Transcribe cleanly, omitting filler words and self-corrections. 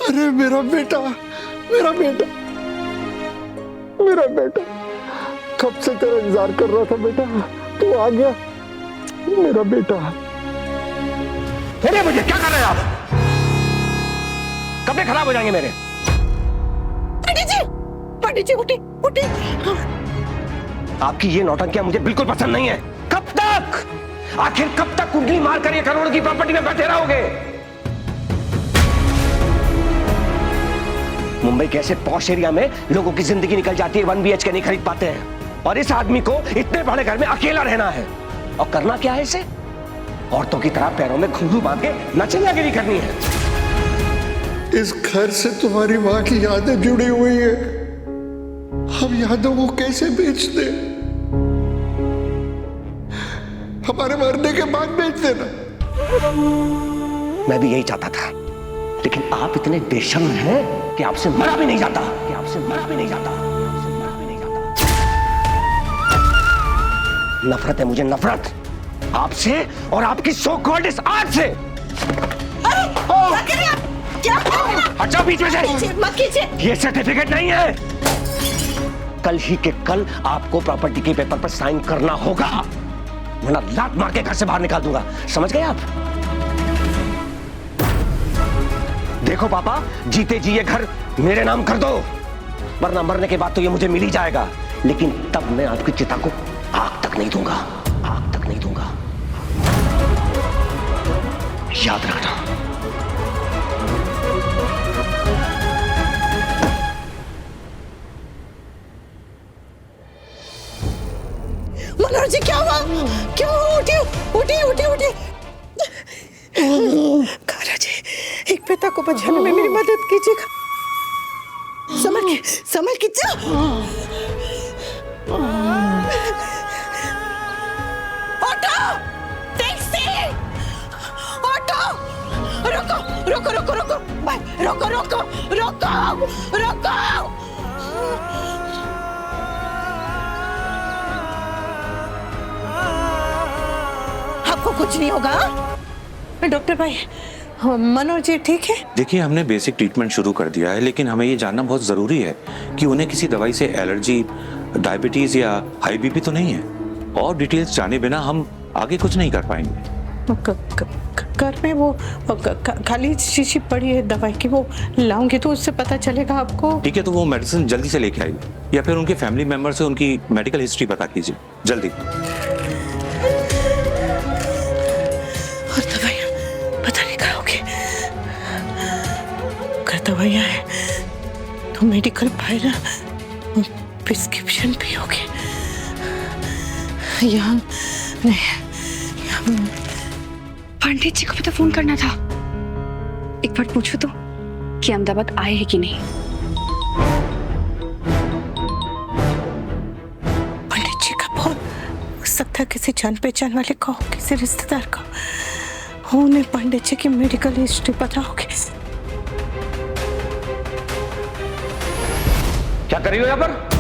अरे मेरा बेटा, मेरा बेटा, मेरा बेटा, कब से तेरा इंतजार कर रहा था बेटा, तू आ गया मेरा बेटा। अरे मुझे क्या कर रहे हैं आप? कपड़े खराब हो जाएंगे मेरे। पंडित जी उठे उठे। आपकी ये नौटंकियां मुझे बिल्कुल पसंद नहीं है। कब तक, आखिर कब तक कुंडली मार कर ये करोड़ों की प्रॉपर्टी में बैठे रहोगे? मुंबई के ऐसे पॉश एरिया में लोगों की जिंदगी निकल जाती है, 1 BHK नहीं खरीद पाते हैं, और इस आदमी को इतने बड़े घर में अकेला रहना है। और करना क्या है इसे? औरतों की तरह पैरों में घुंघरू बांध के नचनियागिरी करनी है। इस घर से तुम्हारी माँ की यादें जुड़ी हुई है, हम यादों को कैसे बेच दे? हमारे मरने के बाद बेच देना। मैं भी यही चाहता था, लेकिन आप इतने बेशर्म हैं कि आपसे मरा भी नहीं जाता, कि आपसे मरा भी नहीं जाता, आपसे मरा भी नहीं जाता। नफरत है मुझे, नफरत आपसे और आपकी सो कॉल्ड इस आर्ट से। क्या कर रहे हैं आप? क्या अच्छा बीच में से मत कीजिए। ये सर्टिफिकेट नहीं है। कल ही के कल आपको प्रॉपर्टी के पेपर पर साइन करना होगा, वरना लात मार के घर से बाहर निकाल दूंगा। समझ गए आप? देखो पापा, जीते जी ये घर मेरे नाम कर दो, वरना मरने के बाद तो ये मुझे मिल ही जाएगा, लेकिन तब मैं आपकी चिता को आग तक नहीं दूंगा, आग तक नहीं दूंगा। याद रखना। मनोहर जी क्या हुआ? क्यों? उठिए उठिए उठिए उठिए। कारा जी, एक पिता को बचाने में मेरी मदद कीजिएगा। समझ के जाओ। ऑटो टैक्सी, ऑटो, रुको रुको रुको रुको भाई, रुको रुको रुको रुको। आपको कुछ नहीं होगा डॉक्टर भाई? मनोज जी ठीक है? देखिए, हमने बेसिक ट्रीटमेंट शुरू कर दिया है, लेकिन हमें ये जानना बहुत ज़रूरी है कि उन्हें किसी दवाई से एलर्जी, डायबिटीज़ या हाई बीपी तो नहीं है। और डिटेल्स जाने बिना हम आगे कुछ नहीं कर पाएंगे। घर में वो खाली शीशी पड़ी है दवाई की, वो लाऊंगी तो उससे पता चलेगा आपको। ठीक है, तो वो मेडिसिन जल्दी से लेके आइए, या फिर उनके फैमिली मेम्बर से उनकी मेडिकल हिस्ट्री पता कीजिए जल्दी। और दवाइयाँ पता नहीं खाओगे? अगर दवाइयाँ हैं तो मेडिकल फाइल प्रिस्क्रिप्शन भी होगी। यहाँ नहीं, पंडित जी को भी तो फोन करना था। एक बार पूछो तो कि अहमदाबाद आए हैं कि नहीं। पंडित जी का फोन हो सकता है किसी जान पहचान वाले का हो, किसी रिश्तेदार का हो। उन्हें पंडित जी की मेडिकल हिस्ट्री पता होगी। क्या कर रही हो यहाँ पर?